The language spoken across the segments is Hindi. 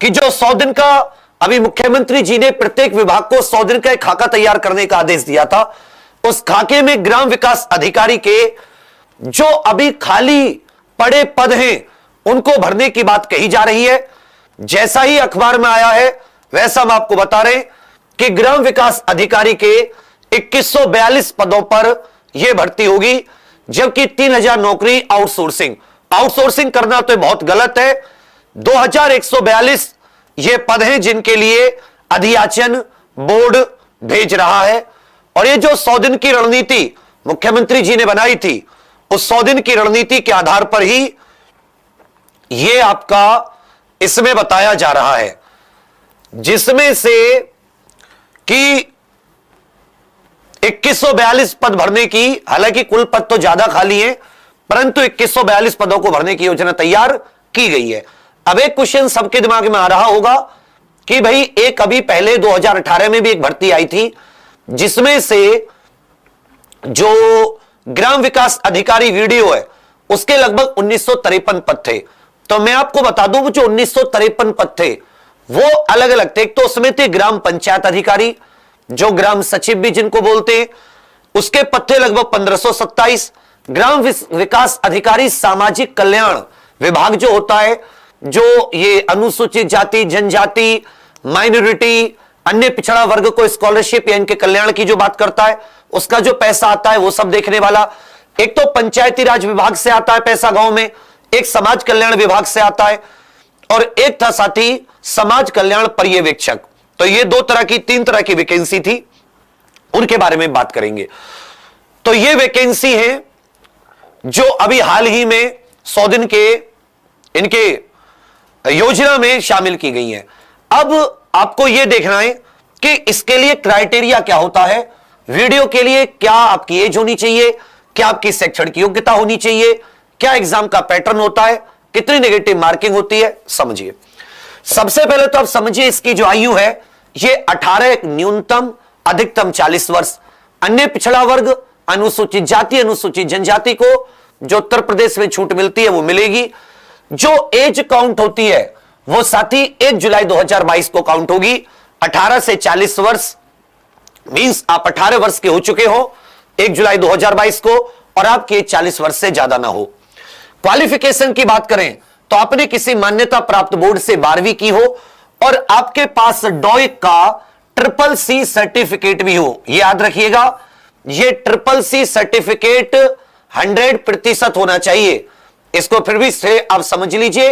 कि जो 100 दिन का अभी मुख्यमंत्री जी ने प्रत्येक विभाग को 100 दिन का एक खाका तैयार करने का आदेश दिया था, उस खाके में ग्राम विकास अधिकारी के जो अभी खाली पड़े पद हैं उनको भरने की बात कही जा रही है। जैसा ही अखबार में आया है वैसा हम आपको बता रहे हैं कि ग्राम विकास अधिकारी के 2142 पदों पर यह भर्ती होगी, जबकि 3000 नौकरी आउटसोर्सिंग करना तो बहुत गलत है। 2142 ये पद हैं जिनके लिए अधियाचन बोर्ड भेज रहा है। और ये जो 100 दिन की रणनीति मुख्यमंत्री जी ने बनाई थी, उस 100 दिन की रणनीति के आधार पर ही ये आपका इसमें बताया जा रहा है, जिसमें से कि 2142 पद भरने की, हालांकि कुल पद तो ज्यादा खाली है, परंतु 2142 पदों को भरने की योजना तैयार की गई है। अब एक क्वेश्चन सबके दिमाग में आ रहा होगा कि भाई एक अभी पहले 2018 में भी एक भर्ती आई थी जिसमें से जो ग्राम विकास अधिकारी वीडियो है उसके लगभग 1953 पद थे। तो मैं आपको बता दूं जो 1953 पद थे वो अलग अलग थे। एक तो उसमें थे ग्राम पंचायत अधिकारी, जो ग्राम सचिव भी जिनको बोलते हैं, उसके पद थे लगभग 1527। ग्राम विकास अधिकारी सामाजिक कल्याण विभाग जो होता है, जो ये अनुसूचित जाति जनजाति माइनॉरिटी अन्य पिछड़ा वर्ग को स्कॉलरशिप या इनके कल्याण की जो बात करता है, उसका जो पैसा आता है वो सब देखने वाला। एक तो पंचायती राज विभाग से आता है पैसा गांव में, एक समाज कल्याण विभाग से आता है, और एक था साथी समाज कल्याण पर्यवेक्षक। तो ये तीन तरह की वैकेंसी थी, उनके बारे में बात करेंगे। तो ये वैकेंसी है जो अभी हाल ही में 100 दिन के इनके योजना में शामिल की गई है। अब आपको यह देखना है कि इसके लिए क्राइटेरिया क्या होता है। वीडियो के लिए क्या आपकी एज होनी चाहिए, क्या आपकी शैक्षणिक योग्यता होनी चाहिए, क्या एग्जाम का पैटर्न होता है, कितनी नेगेटिव मार्किंग होती है, समझिए। सबसे पहले तो आप समझिए इसकी जो आयु है ये 18 न्यूनतम, अधिकतम 40 वर्ष। अन्य पिछड़ा वर्ग, अनुसूचित जाति अनुसूचित जनजाति को जो उत्तर प्रदेश में छूट मिलती है वो मिलेगी। जो एज काउंट होती है वो साथी 1 जुलाई 2022 को काउंट होगी। 18 से 40 वर्ष मींस आप 18 वर्ष के हो चुके हो 1 जुलाई 2022 को, और आपकी एज 40 वर्ष से ज्यादा ना हो। क्वालिफिकेशन की बात करें तो आपने किसी मान्यता प्राप्त बोर्ड से 12वीं की हो और आपके पास डॉइक का CCC सर्टिफिकेट भी हो। यह याद रखिएगा, यह CCC सर्टिफिकेट 100% होना चाहिए। इसको फिर भी से आप समझ लीजिए,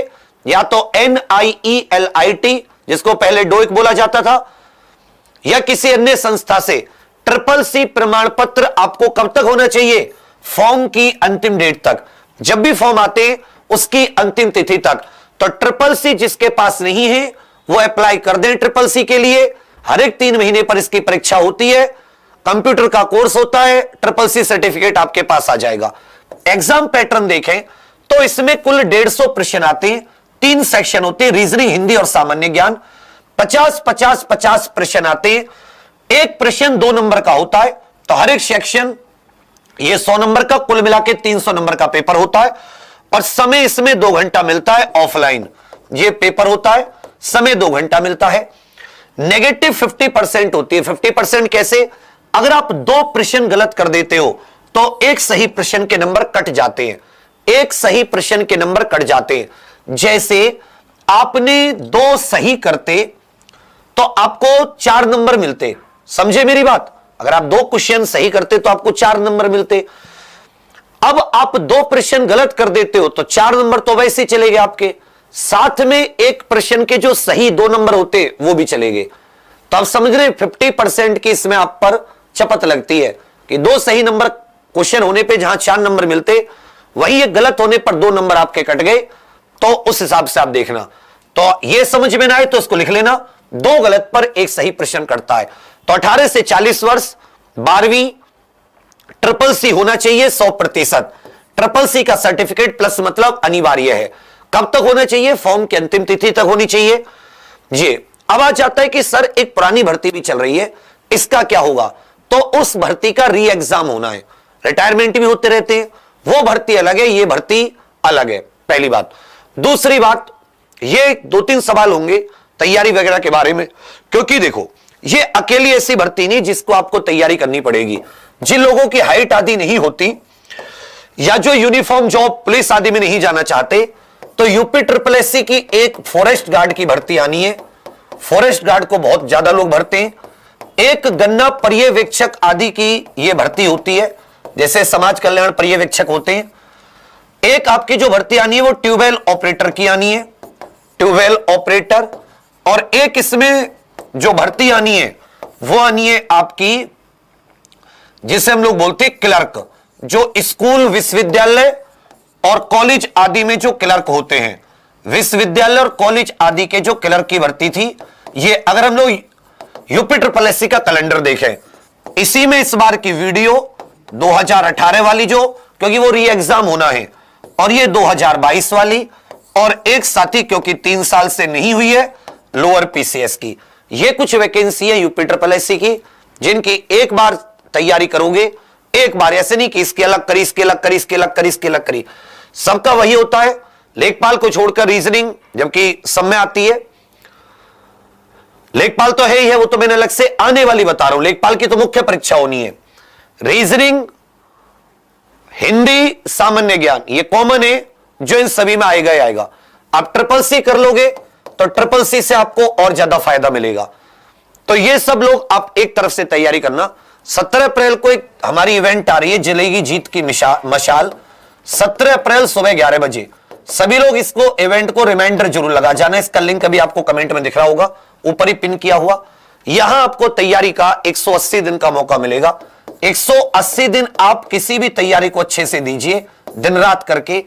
या तो NIELIT जिसको पहले डोइक बोला जाता था, या किसी अन्य संस्था से CCC प्रमाण पत्र आपको कब तक होना चाहिए, फॉर्म की अंतिम डेट तक। जब भी फॉर्म आते हैं उसकी अंतिम तिथि तक। तो CCC जिसके पास नहीं है वो अप्लाई कर दें CCC के लिए। हर एक 3 महीने पर इसकी परीक्षा होती है, कंप्यूटर का कोर्स होता है, CCC सर्टिफिकेट आपके पास आ जाएगा। एग्जाम पैटर्न देखें तो इसमें कुल 150 प्रश्न आते हैं, 3 सेक्शन होते हैं, रीजनिंग, हिंदी और सामान्य ज्ञान। 50-50-50 प्रश्न आते हैं। एक प्रश्न 2 नंबर का होता है, तो हर एक सेक्शन ये 100 नंबर का, कुल मिला के 300 नंबर का पेपर होता है। और समय इसमें 2 घंटा मिलता है ऑफलाइन, ये पेपर होता है, समय 2 घंटा मिलता है। नेगेटिव 50% होती है। 50% कैसे? अगर आप 2 प्रश्न गलत कर देते हो तो एक सही प्रश्न के नंबर कट जाते हैं, एक सही प्रश्न के नंबर कट जाते हैं। जैसे आपने 2 सही करते तो आपको 4 नंबर मिलते, समझे मेरी बात? अगर आप 2 क्वेश्चन सही करते तो आपको 4 नंबर मिलते। अब आप 2 प्रश्न गलत कर देते हो तो 4 नंबर तो वैसे चले गए आपके, साथ में एक प्रश्न के जो सही 2 नंबर होते वो भी चले गए। तो आप समझ रहे 50% की इसमें आप पर चपत लगती है कि 2 सही नंबर क्वेश्चन होने पे जहां 4 नंबर मिलते, वही एक गलत होने पर 2 नंबर आपके कट गए। तो उस हिसाब से आप देखना। तो ये समझ में ना आए तो इसको लिख लेना, 2 गलत पर एक सही प्रश्न कटता है। तो 18 से 40 वर्ष, 12वीं, CCC होना चाहिए 100%। CCC का सर्टिफिकेट प्लस मतलब अनिवार्य है। कब तक होना चाहिए? फॉर्म की अंतिम तिथि तक होनी चाहिए जी। अब आ जाता है कि सर एक पुरानी भर्ती भी चल रही है, इसका क्या होगा? तो उस भर्ती का री एग्जाम होना है। रिटायरमेंट भी होते रहते हैं, वो भर्ती अलग है, ये भर्ती अलग है, पहली बात। दूसरी बात, ये 2-3 सवाल होंगे तैयारी वगैरह के बारे में, क्योंकि देखो ये अकेली ऐसी भर्ती नहीं जिसको आपको तैयारी करनी पड़ेगी। जिन लोगों की हाइट आदि नहीं होती या जो यूनिफॉर्म जॉब पुलिस आदि में नहीं जाना चाहते, तो यूपी SSS की एक फॉरेस्ट गार्ड की भर्ती आनी है। फॉरेस्ट गार्ड को बहुत ज्यादा लोग भरते हैं। एक गन्ना पर्यवेक्षक आदि की यह भर्ती होती है, जैसे समाज कल्याण पर्यवेक्षक होते हैं। एक आपकी जो भर्ती आनी है वो ट्यूबवेल ऑपरेटर की आनी है, ट्यूबवेल ऑपरेटर। और एक इसमें जो भर्ती आनी है वो आनी है आपकी, जिसे हम लोग बोलते हैं क्लर्क, जो स्कूल विश्वविद्यालय और कॉलेज आदि में जो क्लर्क होते हैं, विश्वविद्यालय और कॉलेज आदि के जो क्लर्क की भर्ती थी। ये अगर हम लोग यूपी SSS का कैलेंडर देखें, इसी में इस बार की वीडियो 2018 वाली जो, क्योंकि वो री एग्जाम होना है, और ये 2022 वाली, और एक साथी क्योंकि 3 साल से नहीं हुई है लोअर PCS की। ये कुछ वैकेंसी है यूपी SSS की, जिनकी एक बार तैयारी करोगे, एक बार ऐसे नहीं कि इसकी अलग करी, इसकी अलग करी, इसकी अलग करी, इसकी अलग करी, सबका वही होता है। लेखपाल को छोड़कर रीजनिंग जबकि सब में आती है। लेखपाल तो है ही है, वो तो मैंने अलग से आने वाली बता रहा हूं। लेखपाल की तो मुख्य परीक्षा होनी है। रीजनिंग, हिंदी, सामान्य ज्ञान, ये कॉमन है जो इन सभी में आएगा ही आएगा। आप SSS कर लोगे तो SSS से आपको और ज्यादा फायदा मिलेगा। तो ये सब लोग आप एक तरफ से तैयारी करना। 17 अप्रैल को एक हमारी इवेंट आ रही है, जलेगी जीत की मशाल, 17 अप्रैल सुबह 11 बजे। सभी लोग इसको इवेंट को रिमाइंडर जरूर लगा जाना। इसका लिंक अभी आपको कमेंट में दिख रहा होगा, ऊपर ही पिन किया हुआ। यहां आपको तैयारी का 180 दिन का मौका मिलेगा। 180 दिन आप किसी भी तैयारी को अच्छे से दीजिए, दिन रात करके।